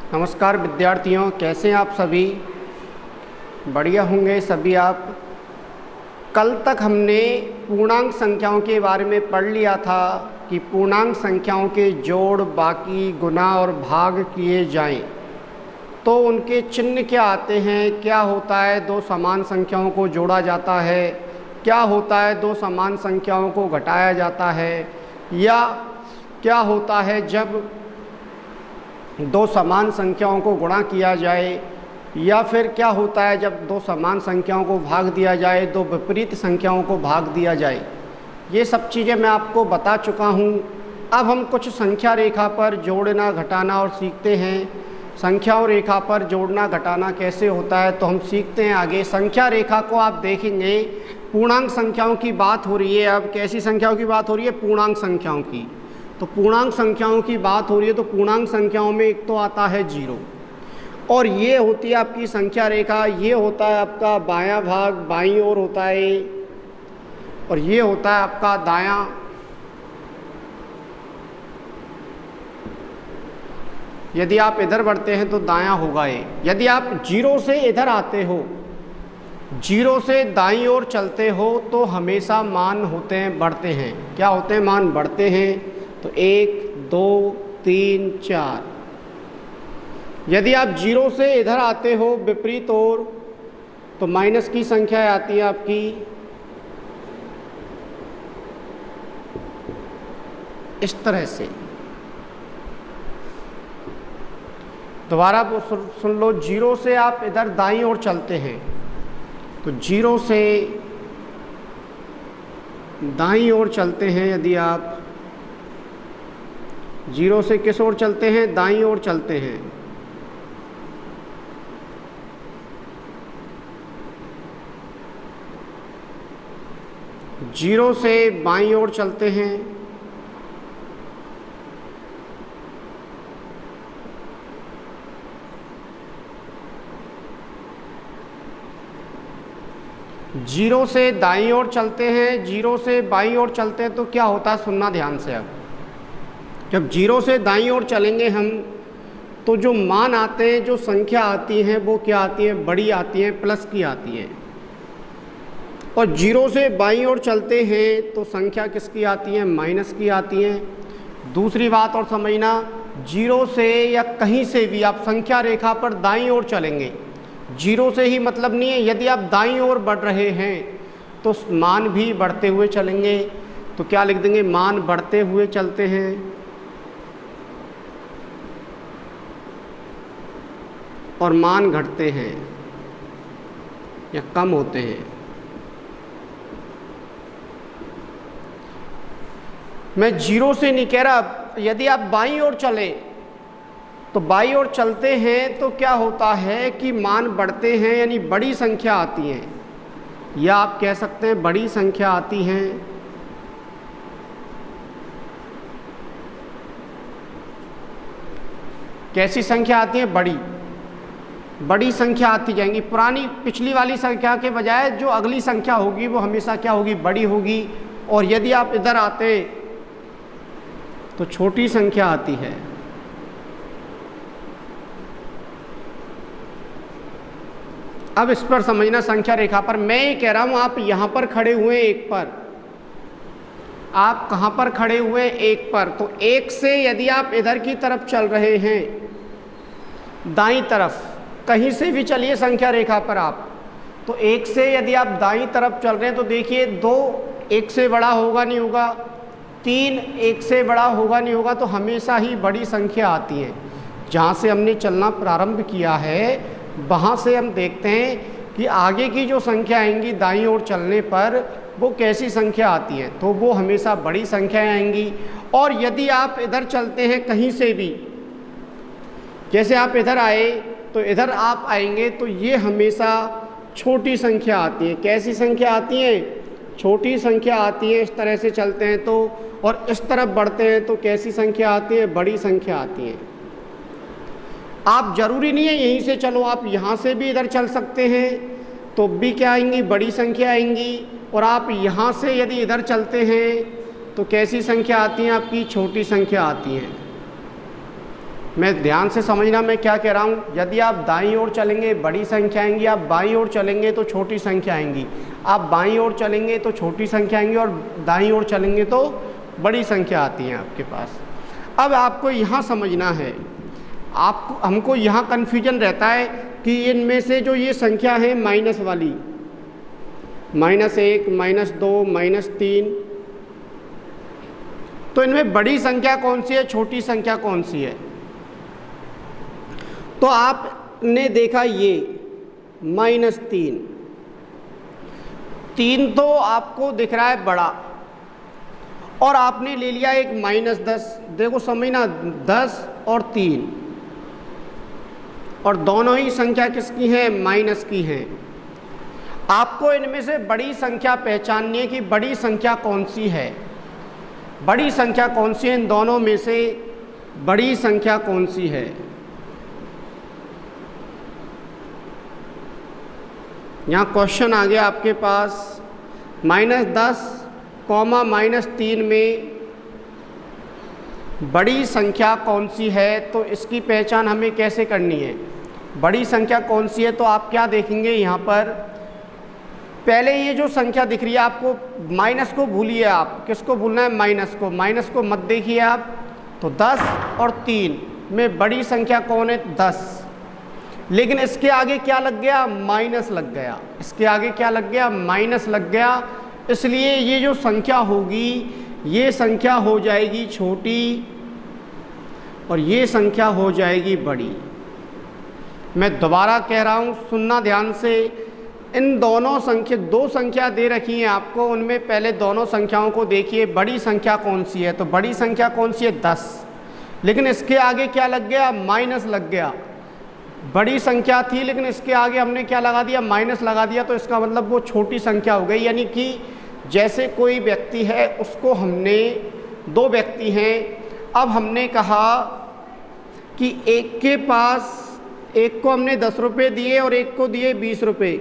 नमस्कार विद्यार्थियों, कैसे हैं आप सभी? बढ़िया होंगे सभी आप। कल तक हमने पूर्णांक संख्याओं के बारे में पढ़ लिया था कि पूर्णांक संख्याओं के जोड़, बाकी, गुणा और भाग किए जाएं तो उनके चिन्ह क्या आते हैं, क्या होता है दो समान संख्याओं को जोड़ा जाता है, क्या होता है दो समान संख्याओं को घटाया जाता है, या क्या होता है जब दो समान संख्याओं को गुणा किया जाए, या फिर क्या होता है जब दो समान संख्याओं को भाग दिया जाए, दो विपरीत संख्याओं को भाग दिया जाए। ये सब चीज़ें मैं आपको बता चुका हूँ। अब हम कुछ संख्या रेखा पर जोड़ना घटाना और सीखते हैं। संख्याओं रेखा पर जोड़ना घटाना कैसे होता है तो हम सीखते हैं आगे। संख्या रेखा को आप देखेंगे, पूर्णांक संख्याओं की बात हो रही है। अब कैसी संख्याओं की बात हो रही है? पूर्णांक संख्याओं की। तो पूर्णांक संख्याओं की बात हो रही है तो पूर्णांक संख्याओं में एक तो आता है 0, और ये होती है आपकी संख्या रेखा। ये होता है आपका बायां भाग, बाईं ओर होता है, और ये होता है आपका दायां। यदि आप इधर बढ़ते हैं तो दायां होगा ये। यदि आप 0 से इधर आते हो, 0 से दाईं ओर चलते हो तो हमेशा मान होते हैं, बढ़ते हैं। क्या होते हैं? मान बढ़ते हैं। तो 1, 2, 3, 4। यदि आप 0 से इधर आते हो विपरीत ओर तो माइनस की संख्या आती है आपकी। इस तरह से दोबारा सुन लो। 0 से आप इधर दाईं ओर चलते हैं तो 0 से दाईं ओर चलते हैं। यदि आप 0 से किस ओर चलते हैं? दाईं ओर चलते हैं। जीरो से बाईं ओर चलते हैं। जीरो से दाईं ओर चलते हैं। 0 से बाईं ओर चलते हैं तो क्या होता है? सुनना ध्यान से। अब जब 0 से दाईं ओर चलेंगे हम तो जो मान आते हैं, जो संख्या आती हैं वो क्या आती है? बड़ी आती हैं, प्लस की आती हैं। और 0 से बाईं ओर चलते हैं तो संख्या किसकी आती है? माइनस की आती हैं। दूसरी बात और समझना, 0 से या कहीं से भी आप संख्या रेखा पर दाईं ओर चलेंगे। 0 से ही मतलब नहीं है। यदि आप दाईं ओर बढ़ रहे हैं तो मान भी बढ़ते हुए चलेंगे। तो क्या लिख देंगे? मान बढ़ते हुए चलते हैं और मान घटते हैं या कम होते हैं। मैं 0 से नहीं कह रहा। यदि आप बाईं ओर चले तो बाईं ओर चलते हैं तो क्या होता है कि मान बढ़ते हैं, यानी बड़ी संख्या आती हैं, या आप कह सकते हैं बड़ी संख्या आती हैं। कैसी संख्या आती है? बड़ी संख्या आती जाएंगी। पुरानी पिछली वाली संख्या के बजाय जो अगली संख्या होगी वो हमेशा क्या होगी? बड़ी होगी। और यदि आप इधर आते तो छोटी संख्या आती है। अब इस पर समझना, संख्या रेखा पर मैं ये कह रहा हूं, आप यहां पर खड़े हुए एक पर, आप कहां पर खड़े हुए? एक पर। तो एक से यदि आप इधर की तरफ चल रहे हैं, दाईं तरफ, कहीं से भी चलिए संख्या रेखा पर आप, तो एक से यदि आप दाईं तरफ चल रहे हैं तो देखिए 2 एक से बड़ा होगा नहीं होगा, 3 एक से बड़ा होगा नहीं होगा, तो हमेशा ही बड़ी संख्या आती है। जहाँ से हमने चलना प्रारंभ किया है वहाँ से हम देखते हैं कि आगे की जो संख्या आएंगी दाईं ओर चलने पर वो कैसी संख्या आती है, तो वो हमेशा बड़ी संख्याएं आएंगी। और यदि आप इधर चलते हैं कहीं से भी, जैसे आप इधर आए तो इधर आप आएंगे तो ये हमेशा छोटी संख्या आती है। कैसी संख्या आती है? छोटी संख्या आती है। इस तरह से चलते हैं तो, और इस तरफ बढ़ते हैं तो कैसी संख्या आती है? बड़ी संख्या आती है। आप जरूरी नहीं है यहीं से चलो, आप यहाँ से भी इधर चल सकते हैं तो भी क्या आएंगी? बड़ी संख्या आएंगी। और आप यहाँ से यदि इधर चलते हैं तो कैसी संख्या आती हैं? आपकी छोटी संख्या आती हैं। मैं ध्यान से समझना मैं क्या कह रहा हूँ। यदि आप दाईं ओर चलेंगे बड़ी संख्या आएंगी, आप बाईं ओर चलेंगे तो छोटी संख्या आएंगी, आप बाईं ओर चलेंगे तो छोटी संख्या आएंगी और दाईं ओर चलेंगे तो बड़ी संख्या आती है आपके पास। अब आपको यहाँ समझना है, हमको यहाँ कन्फ्यूजन रहता है कि इनमें से जो ये संख्या है माइनस वाली, -1, -2, -3, तो इनमें बड़ी संख्या कौन सी है, छोटी संख्या कौन सी है। तो आपने देखा ये -3, 3 तो आपको दिख रहा है बड़ा, और आपने ले लिया एक -10। देखो समझना, 10 और 3, और दोनों ही संख्या किसकी हैं, माइनस की हैं। आपको इनमें से बड़ी संख्या पहचाननी है कि बड़ी संख्या कौन सी है, बड़ी संख्या कौन सी है, इन दोनों में से बड़ी संख्या कौन सी है। यहाँ क्वेश्चन आ गया आपके पास, -10, -3 में बड़ी संख्या कौन सी है, तो इसकी पहचान हमें कैसे करनी है, बड़ी संख्या कौन सी है। तो आप क्या देखेंगे यहाँ पर, पहले ये जो संख्या दिख रही है आपको, माइनस को भूलिए, आप किसको भूलना है, माइनस को मत देखिए आप। तो 10 और 3 में बड़ी संख्या कौन है, 10, लेकिन इसके आगे क्या लग गया, माइनस लग गया, इसके आगे क्या लग गया, माइनस लग गया। इसलिए ये जो संख्या होगी, ये संख्या हो जाएगी छोटी और ये संख्या हो जाएगी बड़ी। मैं दोबारा कह रहा हूँ, सुनना ध्यान से। इन दोनों संख्या, दो संख्या दे रखी हैं आपको, उनमें पहले दोनों संख्याओं को देखिए, बड़ी संख्या कौन सी है। तो बड़ी संख्या कौन सी है, 10, लेकिन इसके आगे क्या लग गया, माइनस लग गया। बड़ी संख्या थी लेकिन इसके आगे हमने क्या लगा दिया, माइनस लगा दिया, तो इसका मतलब वो छोटी संख्या हो गई। यानी कि जैसे कोई व्यक्ति है, उसको हमने, 2 व्यक्ति हैं, अब हमने कहा कि एक के पास, एक को हमने 10 रुपये दिए और एक को दिए 20 रुपये।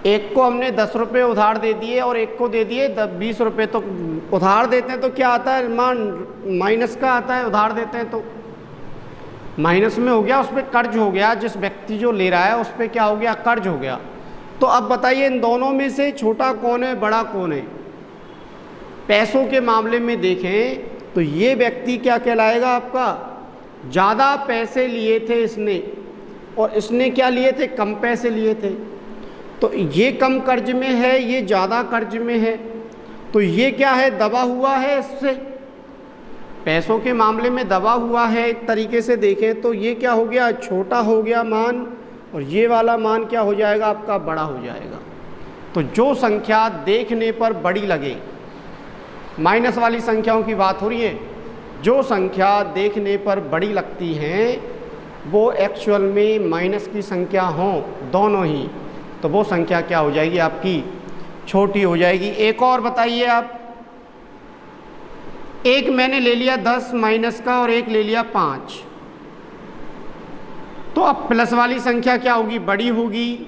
एक को हमने 10 रुपये उधार दे दिए और एक को दे दिए 20 रुपये। तो उधार देते हैं तो क्या आता है, मान माइनस का आता है, उधार देते हैं तो माइनस में हो गया, उस पर कर्ज हो गया, जिस व्यक्ति जो ले रहा है उस पर क्या हो गया, कर्ज हो गया। तो अब बताइए इन दोनों में से छोटा कौन है, बड़ा कौन है। पैसों के मामले में देखें तो ये व्यक्ति क्या कहलाएगा आपका, ज़्यादा पैसे लिए थे इसने, और इसने क्या लिए थे, कम पैसे लिए थे। तो ये कम कर्ज में है, ये ज़्यादा कर्ज में है। तो ये क्या है, दबा हुआ है इससे, पैसों के मामले में दबा हुआ है। एक तरीके से देखें तो ये क्या हो गया, छोटा हो गया मान, और ये वाला मान क्या हो जाएगा आपका, बड़ा हो जाएगा। तो जो संख्या देखने पर बड़ी लगे, माइनस वाली संख्याओं की बात हो रही है, जो संख्या देखने पर बड़ी लगती हैं वो एक्चुअल में माइनस की संख्या हों दोनों ही, तो वो संख्या क्या हो जाएगी आपकी, छोटी हो जाएगी। एक और बताइए आप, एक मैंने ले लिया 10 माइनस का और एक ले लिया 5, तो अब प्लस वाली संख्या क्या होगी, बड़ी होगी,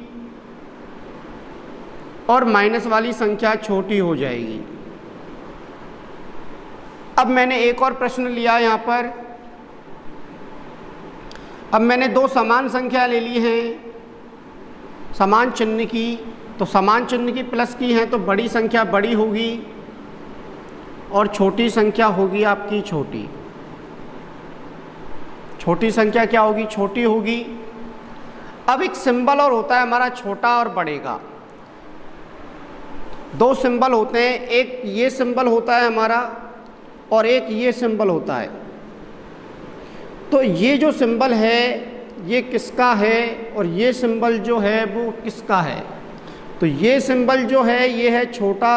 और माइनस वाली संख्या छोटी हो जाएगी। अब मैंने एक और प्रश्न लिया यहाँ पर, अब मैंने 2 समान संख्या ले ली हैं, समान चिन्ह की, तो समान चिन्ह की प्लस की हैं तो बड़ी संख्या बड़ी होगी और छोटी संख्या होगी आपकी छोटी। छोटी संख्या क्या होगी, छोटी होगी। अब एक सिंबल और होता है हमारा छोटा और बड़े का, 2 सिंबल होते हैं, एक ये सिंबल होता है हमारा और एक ये सिंबल होता है। तो ये जो सिंबल है ये किसका है और ये सिंबल जो है वो किसका है। तो ये सिंबल जो है ये है छोटा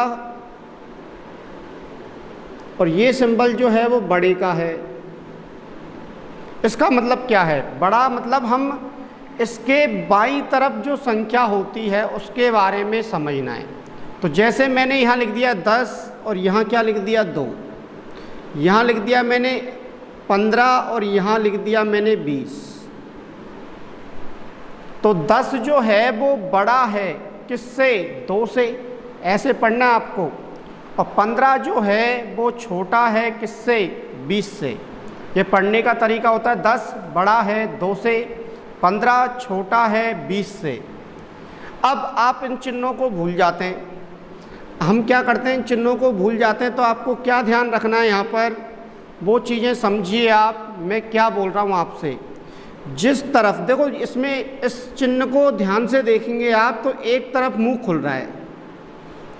और ये सिंबल जो है वो बड़े का है। इसका मतलब क्या है, बड़ा मतलब हम इसके बाईं तरफ जो संख्या होती है उसके बारे में समझना है। तो जैसे मैंने यहाँ लिख दिया 10 और यहाँ क्या लिख दिया 2, यहाँ लिख दिया मैंने 15 और यहाँ लिख दिया मैंने 20। तो 10 जो है वो बड़ा है किससे, 2 से, ऐसे पढ़ना आपको। और 15 जो है वो छोटा है किससे, 20 से। ये पढ़ने का तरीका होता है 10 बड़ा है 2 से, 15 छोटा है 20 से। अब आप इन चिन्हों को भूल जाते हैं। हम क्या करते हैं, इन चिन्हों को भूल जाते हैं। तो आपको क्या ध्यान रखना है यहाँ पर, वो चीज़ें समझिए आप, मैं क्या बोल रहा हूँ आपसे। जिस तरफ देखो, इसमें इस चिन्ह को ध्यान से देखेंगे आप तो एक तरफ मुंह खुल रहा है।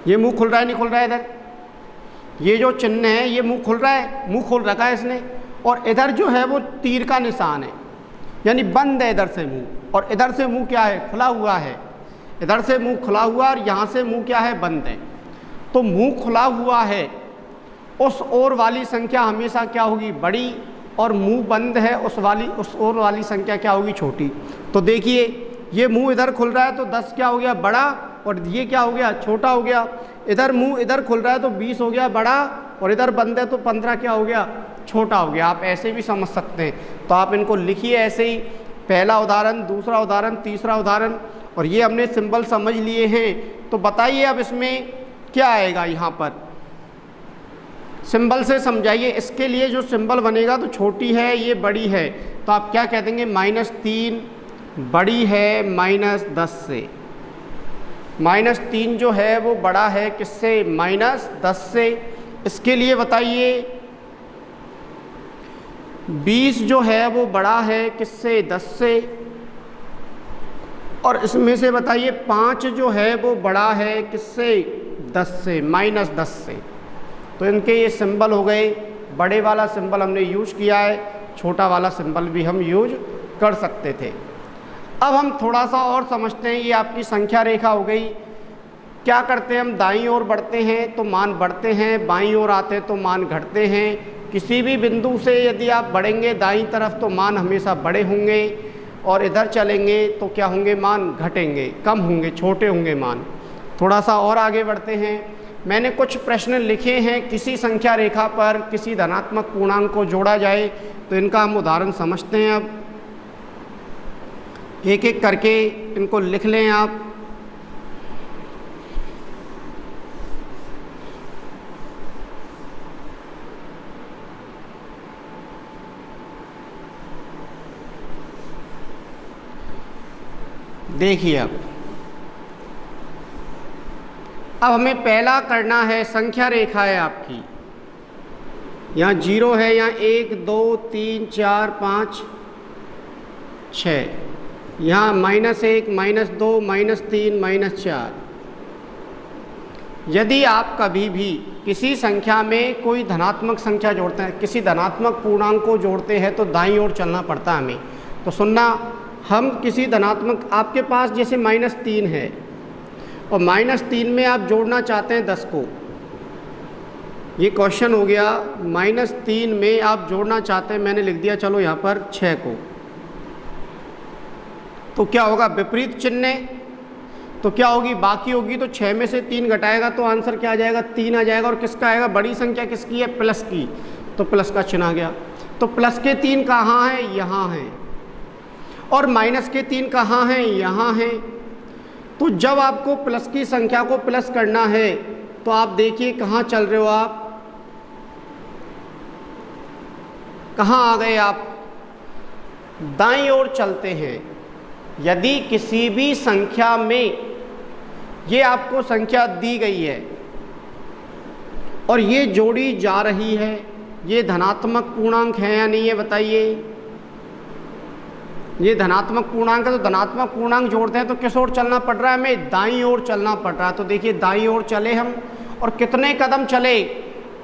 ये मुंह खुल रहा है नहीं खुल रहा है, इधर ये जो चिन्ह है ये मुंह खुल रहा है, मुंह खोल रखा है इसने। और इधर जो है वो तीर का निशान है, यानी बंद है इधर से मुंह, और इधर से मुंह क्या है, खुला हुआ है। इधर से मुंह खुला हुआ और यहाँ से मुंह क्या है, बंद है। तो मुंह खुला हुआ है, उस ओर वाली संख्या हमेशा क्या होगी, बड़ी, और मुंह बंद है उस ओर वाली संख्या क्या होगी, छोटी। तो देखिए ये मुंह इधर खुल रहा है तो 10 क्या हो गया, बड़ा, और ये क्या हो गया, छोटा हो गया। इधर मुंह इधर खुल रहा है तो 20 हो गया बड़ा, और इधर बंद है तो 15 क्या हो गया, छोटा हो गया। आप ऐसे भी समझ सकते हैं। तो आप इनको लिखिए ऐसे ही, पहला उदाहरण, दूसरा उदाहरण, तीसरा उदाहरण, और ये हमने सिंबल समझ लिए हैं। तो बताइए अब इसमें क्या आएगा, यहाँ पर सिंबल से समझाइए। इसके लिए जो सिंबल बनेगा तो छोटी है ये बड़ी है, तो आप क्या कह देंगे, -3 बड़ी है -10 से। -3 जो है वो बड़ा है किससे, -10 से। इसके लिए बताइए 20 जो है वो बड़ा है किससे, 10 से। और इसमें से बताइए 5 जो है वो बड़ा है किससे, 10 से, -10 से। तो इनके ये सिंबल हो गए। बड़े वाला सिंबल हमने यूज किया है, छोटा वाला सिंबल भी हम यूज कर सकते थे। अब हम थोड़ा सा और समझते हैं। ये आपकी संख्या रेखा हो गई। क्या करते हैं हम, दाईं ओर बढ़ते हैं तो मान बढ़ते हैं, बाईं ओर आते हैं तो मान घटते हैं। किसी भी बिंदु से यदि आप बढ़ेंगे दाईं तरफ तो मान हमेशा बड़े होंगे, और इधर चलेंगे तो क्या होंगे, मान घटेंगे, कम होंगे, छोटे होंगे मान। थोड़ा सा और आगे बढ़ते हैं। मैंने कुछ प्रश्न लिखे हैं, किसी संख्या रेखा पर किसी धनात्मक पूर्णांक को जोड़ा जाए, तो इनका हम उदाहरण समझते हैं। अब एक एक करके इनको लिख लें आप। देखिए अब हमें पहला करना है, संख्या रेखा है आपकी, यहाँ 0 है, यहाँ 1 2 3 4 5 6, यहाँ -1 -2 -3 -4। यदि आप कभी भी किसी संख्या में कोई धनात्मक संख्या जोड़ते हैं, किसी धनात्मक पूर्णांक को जोड़ते हैं, तो दाईं ओर चलना पड़ता है हमें। तो सुनना, हम किसी धनात्मक, आपके पास जैसे -3 है और -3 में आप जोड़ना चाहते हैं 10 को, ये क्वेश्चन हो गया। -3 में आप जोड़ना चाहते हैं, मैंने लिख दिया चलो यहाँ पर 6 को, तो क्या होगा, विपरीत चिन्ह, तो क्या होगी, बाकी होगी। तो 6 में से 3 घटाएगा तो आंसर क्या आ जाएगा, 3 आ जाएगा। और किसका आएगा, बड़ी संख्या किसकी है, प्लस की, तो प्लस का चिन्ह आ गया। तो प्लस के 3 कहाँ हैं, यहाँ हैं, और माइनस के 3 कहाँ हैं, यहाँ हैं। तो जब आपको प्लस की संख्या को प्लस करना है तो आप देखिए कहाँ चल रहे हो, आप कहाँ आ गए, आप दाईं ओर चलते हैं। यदि किसी भी संख्या में, ये आपको संख्या दी गई है और ये जोड़ी जा रही है, ये धनात्मक पूर्णांक है या नहीं है, बताइए। ये धनात्मक पूर्णांक है, तो धनात्मक पूर्णांक जोड़ते हैं तो किस ओर चलना पड़ रहा है, हमें दाईं ओर चलना पड़ रहा है। तो देखिए दाईं ओर चले हम, और कितने कदम चले,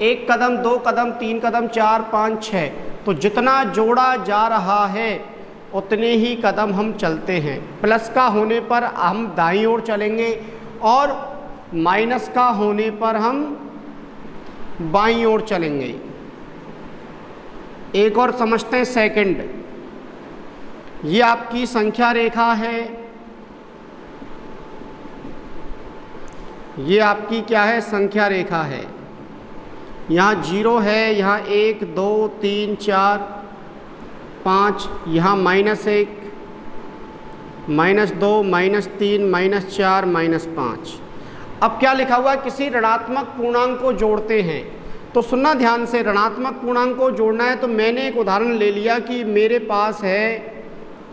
1 कदम 2 कदम 3 कदम 4 5 6। तो जितना जोड़ा जा रहा है उतने ही कदम हम चलते हैं। प्लस का होने पर हम दाईं ओर चलेंगे, और माइनस का होने पर हम बाईं ओर चलेंगे। एक और समझते हैं सेकंड। ये आपकी संख्या रेखा है, ये आपकी क्या है, संख्या रेखा है। यहाँ 0 है, यहाँ 1 2 3 4 5, यहाँ -1 -2 -3 -4 -5। अब क्या लिखा हुआ है, किसी ऋणात्मक पूर्णांक को जोड़ते हैं। तो सुनना ध्यान से, ऋणात्मक पूर्णांक को जोड़ना है तो मैंने एक उदाहरण ले लिया कि मेरे पास है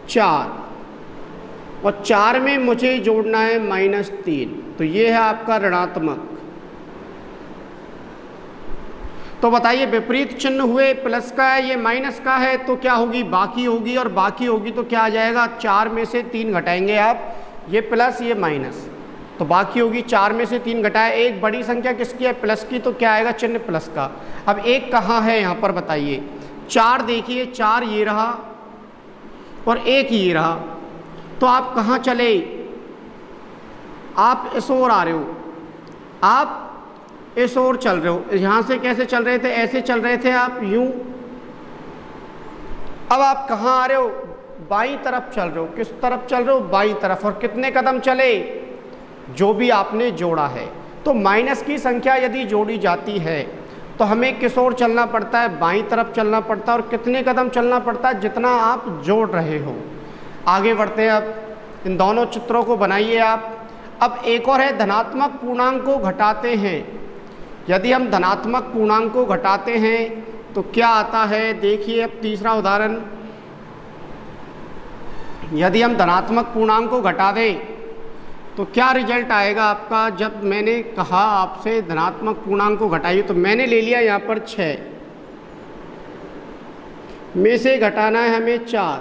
4 और 4 में मुझे जोड़ना है -3, तो ये है आपका ऋणात्मक। तो बताइए विपरीत चिन्ह हुए, प्लस का है, ये माइनस का है, तो क्या होगी, बाकी होगी, और बाकी होगी तो क्या आ जाएगा, 4 में से 3 घटाएंगे आप, ये प्लस ये माइनस, तो बाकी होगी 4 में से 3 घटाए। एक बड़ी संख्या किसकी है, प्लस की, तो क्या आएगा, चिन्ह प्लस का। अब एक कहाँ है यहाँ पर बताइए, 4 देखिए, 4 ये रहा और 1 ये रहा, तो आप कहाँ चले, आप इस ओर आ रहे हो, आप इस ओर चल रहे हो। यहाँ से कैसे चल रहे थे, ऐसे चल रहे थे आप, यूं। अब आप कहाँ आ रहे हो, बाईं तरफ चल रहे हो। किस तरफ चल रहे हो, बाईं तरफ। और कितने कदम चले, जो भी आपने जोड़ा है। तो माइनस की संख्या यदि जोड़ी जाती है तो हमें किस ओर चलना पड़ता है, बाईं तरफ चलना पड़ता है। और कितने कदम चलना पड़ता है, जितना आप जोड़ रहे हो। आगे बढ़ते हैं, अब इन दोनों चित्रों को बनाइए आप। अब एक और है, धनात्मक पूर्णांक को घटाते हैं। यदि हम धनात्मक पूर्णांक को घटाते हैं तो क्या आता है, देखिए अब तीसरा उदाहरण। यदि हम धनात्मक पूर्णांक को घटा दें तो क्या रिजल्ट आएगा आपका। जब मैंने कहा आपसे धनात्मक पूर्णांक को घटाइए, तो मैंने ले लिया यहाँ पर 6 में से घटाना है हमें 4।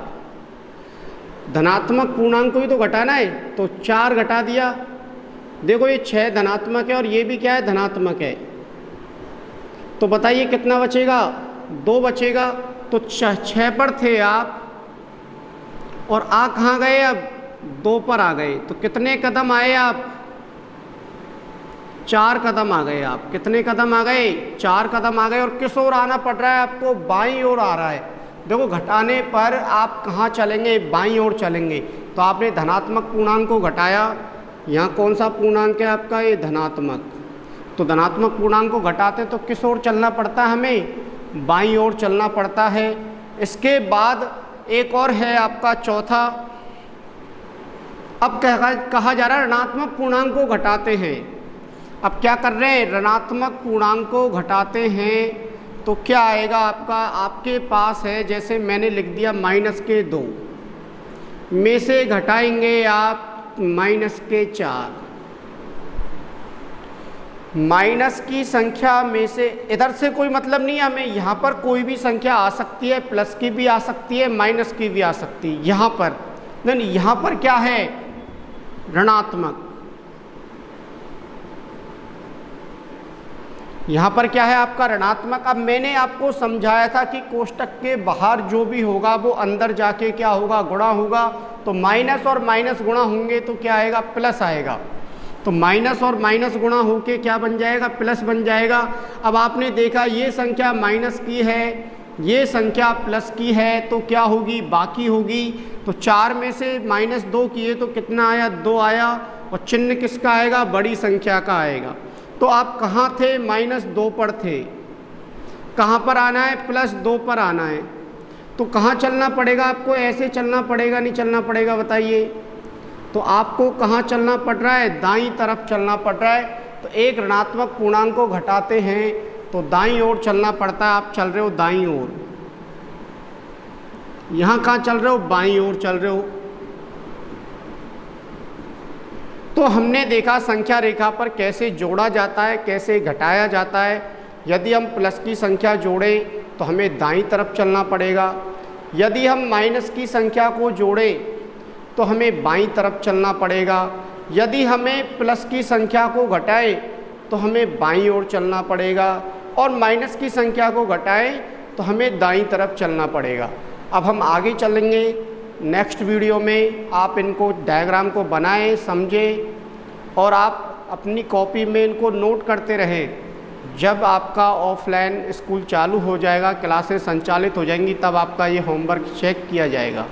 धनात्मक पूर्णांक को ही तो घटाना है, तो 4 घटा दिया। देखो ये 6 धनात्मक है और ये भी क्या है, धनात्मक है। तो बताइए कितना बचेगा, 2 बचेगा। तो 6 पर थे आप और आ कहाँ गए, अब 2 पर आ गए। तो कितने कदम आए आप, 4 कदम आ गए आप। कितने कदम आ गए, 4 कदम आ गए। और किस ओर आना पड़ रहा है आपको, बाईं ओर आ रहा है। देखो घटाने पर आप कहाँ चलेंगे, बाईं ओर चलेंगे। तो आपने धनात्मक पूर्णांक को घटाया। यहाँ कौन सा पूर्णांक है आपका, ये धनात्मक। तो धनात्मक पूर्णांक को घटाते तो किस ओर चलना पड़ता है, हमें बाईं ओर चलना पड़ता है। इसके बाद एक और है आपका चौथा। अब कहा जा रहा है ऋणात्मक पूर्णांक को घटाते हैं। अब क्या कर रहे हैं, ऋणात्मक पूर्णांक को घटाते हैं तो क्या आएगा आपका, आपके पास है, जैसे मैंने लिख दिया -2 में से घटाएंगे आप -4। माइनस की संख्या में से, इधर से कोई मतलब नहीं है हमें, यहाँ पर कोई भी संख्या आ सकती है, प्लस की भी आ सकती है, माइनस की भी आ सकती है। यहाँ पर नहीं, यहाँ पर क्या है, ऋणात्मक। यहाँ पर क्या है आपका, ऋणात्मक। अब मैंने आपको समझाया था कि कोष्टक के बाहर जो भी होगा वो अंदर जाके क्या होगा, गुणा होगा। तो माइनस और माइनस गुणा होंगे तो क्या आएगा, प्लस आएगा। तो माइनस और माइनस गुणा होके क्या बन जाएगा, प्लस बन जाएगा। अब आपने देखा ये संख्या माइनस की है, ये संख्या प्लस की है, तो क्या होगी, बाकी होगी। तो 4 में से -2 किए तो कितना आया, 2 आया। और चिन्ह किसका आएगा, बड़ी संख्या का आएगा। तो आप कहाँ थे, -2 पर थे। कहाँ पर आना है, +2 पर आना है। तो कहाँ चलना पड़ेगा आपको, ऐसे चलना पड़ेगा, नहीं चलना पड़ेगा, बताइए। तो आपको कहाँ चलना पड़ रहा है, दाईं तरफ चलना पड़ रहा है। तो एक ऋणात्मक पूर्णांक को घटाते हैं तो दाईं ओर चलना पड़ता है। आप चल रहे हो दाईं ओर, यहाँ कहाँ चल रहे हो, बाईं ओर चल रहे हो। तो हमने देखा संख्या रेखा पर कैसे जोड़ा जाता है, कैसे घटाया जाता है। यदि हम प्लस की संख्या जोड़ें तो हमें दाईं तरफ चलना पड़ेगा। यदि हम माइनस की संख्या को जोड़ें तो हमें बाईं तरफ चलना पड़ेगा। यदि हमें प्लस की संख्या को घटाएं तो हमें बाईं ओर चलना पड़ेगा। और माइनस की संख्या को घटाएं तो हमें दाईं तरफ चलना पड़ेगा। अब हम आगे चलेंगे नेक्स्ट वीडियो में। आप इनको डायग्राम को बनाएं, समझें और आप अपनी कॉपी में इनको नोट करते रहें। जब आपका ऑफलाइन स्कूल चालू हो जाएगा, क्लासेस संचालित हो जाएंगी, तब आपका ये होमवर्क चेक किया जाएगा।